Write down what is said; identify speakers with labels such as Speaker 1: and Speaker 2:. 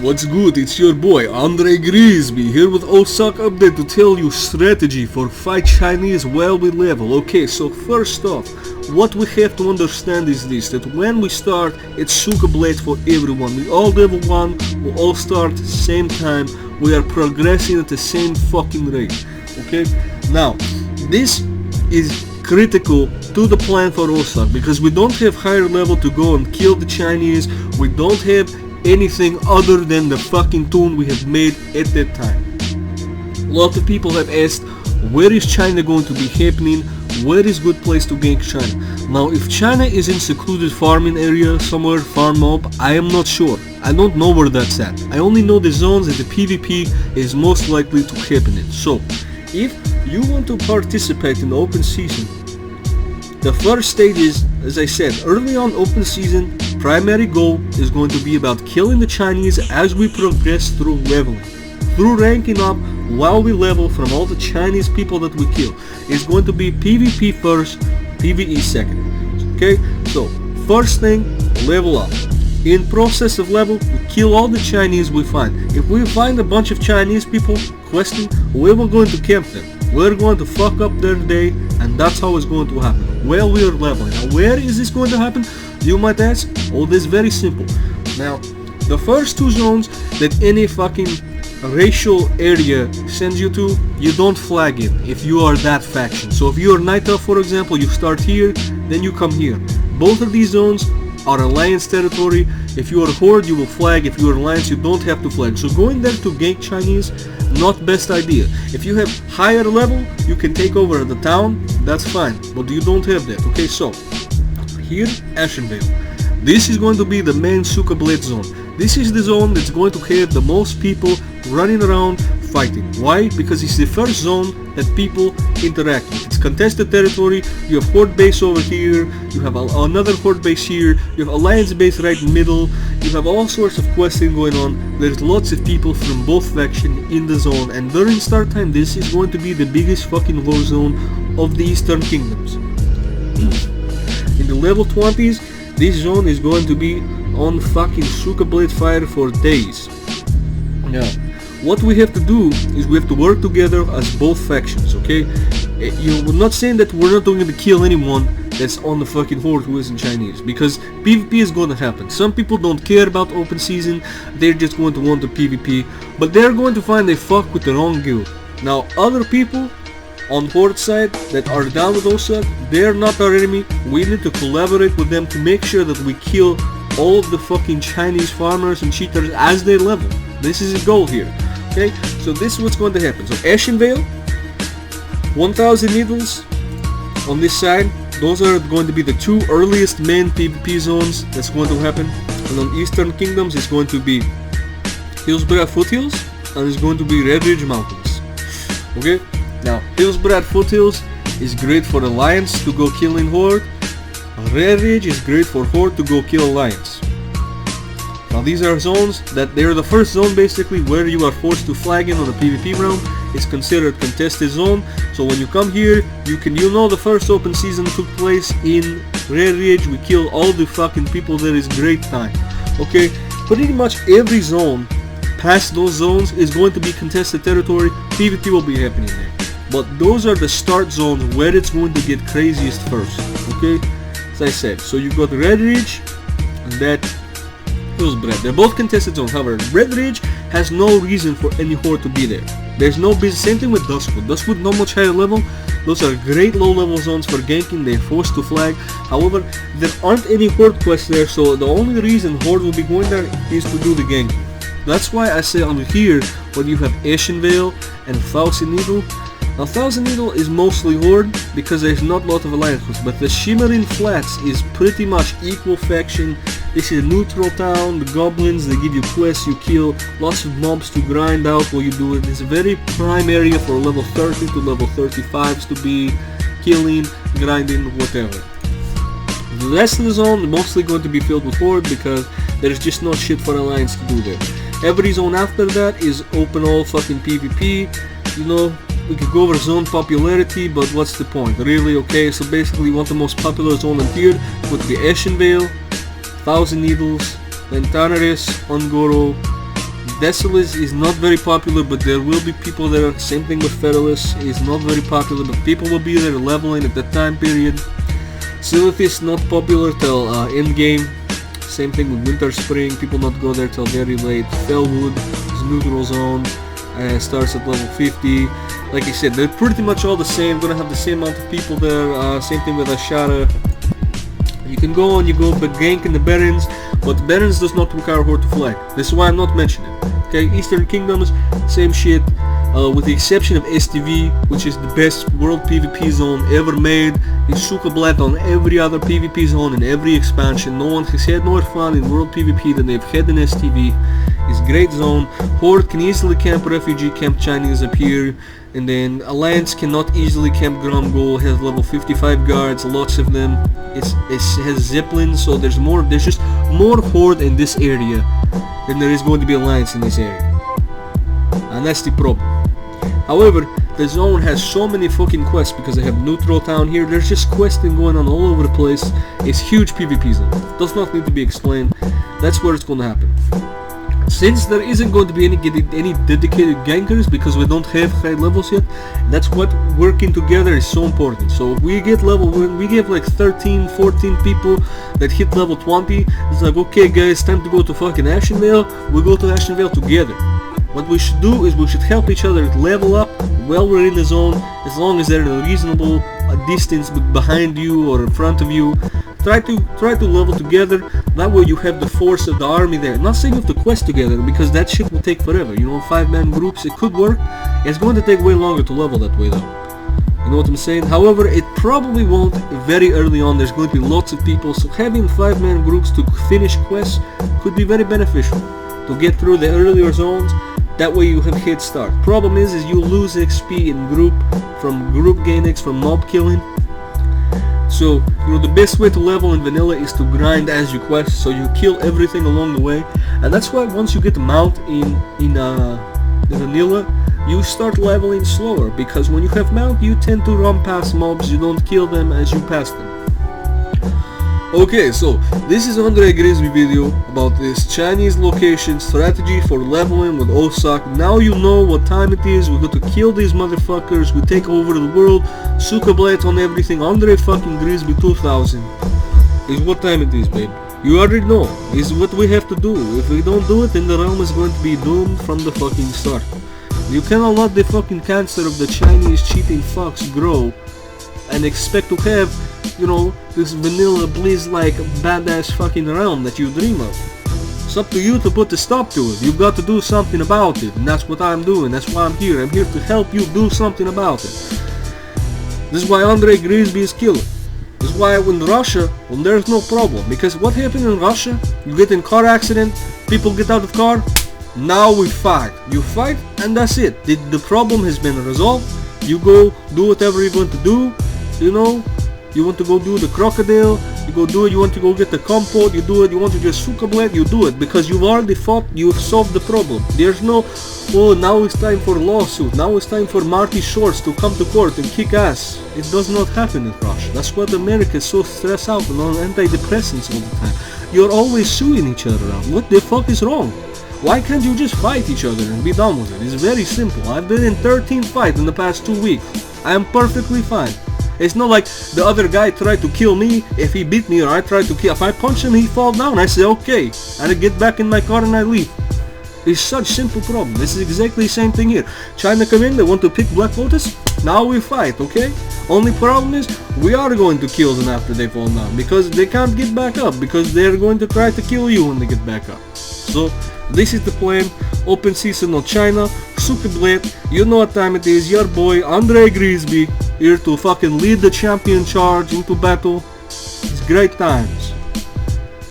Speaker 1: What's good? It's your boy Andre Grisby here with OSoC update to tell you strategy for fight Chinese while we level. Okay, so first off, what we have to understand is this, that when we start, it's Cykablyat for everyone. We all level 1, we all start same time, we are progressing at the same fucking rate. Okay, now this is critical to the plan for OSoC because we don't have higher level to go and kill the Chinese. We don't have anything other than the fucking tune we have made at that time. A lot of people have asked, where is China going to be happening? Where is good place to gank China? Now, if China is in secluded farming area somewhere, farm mob, I am not sure. I don't know where that's at. I only know the zones that the PvP is most likely to happen in. So, if you want to participate in the open season, the first stage is, as I said, early on open season, primary goal is going to be about killing the Chinese as we progress through leveling. Through ranking up while we level from all the Chinese people that we kill. It's going to be PvP first, PvE second. Okay, so first thing, level up. In process of level, we kill all the Chinese we find. If we find a bunch of Chinese people questing, we're going to camp them. We're going to fuck up their day, and that's how it's going to happen while we are leveling. Now, where is this going to happen? You might ask. Oh, this is very simple. Now, the first two zones that any fucking racial area sends you to, you don't flag in if you are that faction. So if you are Night Elf, for example, you start here, then you come here. Both of these zones are Alliance territory. If you are Horde, you will flag. If you are Alliance, you don't have to flag. So going there to gank Chinese, not best idea. If you have higher level, you can take over the town, that's fine, but you don't have that. Okay, so here, Ashenvale. This is going to be the main Cykablyat zone. This is the zone that's going to have the most people running around fighting. Why? Because it's the first zone that people interact with. It's contested territory. You have Horde base over here, you have another Horde base here, you have Alliance base right in the middle, you have all sorts of questing going on. There's lots of people from both factions in the zone, and during start time this is going to be the biggest fucking war zone of the Eastern Kingdoms. In the level 20s, this zone is going to be on fucking Cykablyat fire for days. Now, what we have to do is we have to work together as both factions, okay? We're not saying that we're not going to kill anyone that's on the fucking Horde who isn't Chinese, because PvP is going to happen. Some people don't care about open season, they're just going to want the PvP, but they're going to find they fuck with the wrong guild. Now, other people on Horde side that are down with OSoC, they're not our enemy. We need to collaborate with them to make sure that we kill all of the fucking Chinese farmers and cheaters as they level. This is the goal here. Okay, so this is what's going to happen. So Ashenvale, 1000 needles on this side. Those are going to be the two earliest main PvP zones that's going to happen. And on Eastern Kingdoms it's going to be Hillsbrad Foothills and it's going to be Red Ridge Mountains. Okay, now Hillsbrad Foothills is great for Alliance to go killing Horde. Red Ridge is great for Horde to go kill Alliance. Now these are zones that they're the first zone basically where you are forced to flag in on the PvP realm. It's considered contested zone. So when you come here, you know the first open season took place in Red Ridge. We killed all the fucking people there. Is great time. Okay, pretty much every zone past those zones is going to be contested territory. PvP will be happening there. But those are the start zones where it's going to get craziest first. Okay, as I said, so you got Red Ridge and that Hillsbrad. They're both contested zones. However, Red Ridge has no reason for any Horde to be there. There's no business. Same thing with Duskwood. Duskwood not much higher level. Those are great low level zones for ganking. They're forced to flag. However, there aren't any Horde quests there, so the only reason Horde will be going there is to do the ganking. That's why I say on here when you have Ashenvale and Thousand Needle. Now Thousand Needle is mostly Horde because there's not a lot of alliances, but the Shimmering Flats is pretty much equal faction. This is a neutral town, the goblins, they give you quests, you kill, lots of mobs to grind out while you do it. It's a very prime area for level 30 to level 35s to be killing, grinding, whatever. The rest of the zone is mostly going to be filled with Horde because there's just no shit for Alliance to do there. Every zone after that is open all fucking PvP, you know. We could go over zone popularity, but what's the point? Really? Okay, so basically you want the most popular zone in here would be Ashenvale, Thousand Needles, then Nostalrius, Ungoro, Decilis is not very popular, but there will be people there. Same thing with Federalist, is not very popular, but people will be there leveling at that time period. Silithis not popular till end game. Same thing with Winter Spring, people not go there till very late. Fellwood is neutral zone, starts at level 50. Like I said, they're pretty much all the same, gonna have the same amount of people there. Same thing with Ashara. You can go on, you go but gank in the Barons, but Barons does not require Horde to flag. This is why I'm not mentioning it. Okay, Eastern Kingdoms, same shit. With the exception of STV, which is the best world PvP zone ever made. Is Cykablyat on every other PvP zone in every expansion. No one has had more fun in world PvP than they've had in STV. It's great zone. Horde can easily camp refugee, camp Chinese up here. And then Alliance cannot easily camp Gromgol, has level 55 guards, lots of them. It has Zeppelin, so there's just more Horde in this area than there is going to be Alliance in this area. And that's the problem. However, the zone has so many fucking quests because they have neutral town here. There's just questing going on all over the place. It's huge PvP zone. Does not need to be explained. That's where it's going to happen. Since there isn't going to be any dedicated gankers because we don't have high levels yet, that's what working together is so important. So if we get when we get like 13, 14 people that hit level 20, it's like, okay guys, time to go to fucking Ashenvale, we go to Ashenvale together. What we should do is we should help each other level up while we're in the zone, as long as they're in a reasonable distance behind you or in front of you. Try to level together. That way you have the force of the army there. I'm not saying you have to quest together because that shit will take forever. You know, 5-man groups, it could work. It's going to take way longer to level that way though. You know what I'm saying? However, it probably won't very early on. There's going to be lots of people, so having 5-man groups to finish quests could be very beneficial to get through the earlier zones. That way you have head start. Problem is you lose XP in group gain X from mob killing. So, you know, the best way to level in vanilla is to grind as you quest, so you kill everything along the way. And that's why once you get the mount in vanilla, you start leveling slower, because when you have mount, you tend to run past mobs, you don't kill them as you pass them. Okay, so this is Andre Grisby video about this Chinese location strategy for leveling with OSoC. Now you know what time it is. We got to kill these motherfuckers. We take over the world. Cykablyat on everything. Andre fucking Grisby 2000 is what time it is, babe. You already know. It's what we have to do. If we don't do it, then the realm is going to be doomed from the fucking start. You cannot let the fucking cancer of the Chinese cheating fucks grow and expect to have, you know, this vanilla Blizz-like badass fucking realm that you dream of. It's up to you to put a stop to it. You've got to do something about it, and that's what I'm doing. That's why I'm here. I'm here to help you do something about it. This is why Andre Grisby is killer. This is why in Russia, when there's no problem, because what happened in Russia, you get in car accident, people get out of car, now we fight. You fight, and that's it. The problem has been resolved. You go do whatever you're going to do, you know. You want to go do the crocodile, you go do it. You want to go get the compote, you do it. You want to just Cykablyat, you do it, because you've already fought, you've solved the problem. There's no, oh, now it's time for lawsuit, now it's time for Marty Shorts to come to court and kick ass. It does not happen in Russia. That's what America is so stressed out and on antidepressants all the time. You're always suing each other out. What the fuck is wrong? Why can't you just fight each other and be done with it? It's very simple. I've been in 13 fights in the past 2 weeks. I am perfectly fine. It's not like the other guy tried to kill me. If he beat me or I tried to kill, if I punch him, he fall down. I say okay, and I get back in my car and I leave. It's such simple problem. This is exactly the same thing here. China come in, they want to pick Black Lotus. Now we fight, okay? Only problem is we are going to kill them after they fall down, because they can't get back up, because they're going to try to kill you when they get back up. So this is the plan. Open season on China. Cykablyat, you know what time it is. Your boy Andre Grisby here to fucking lead the champion charge into battle. It's great times.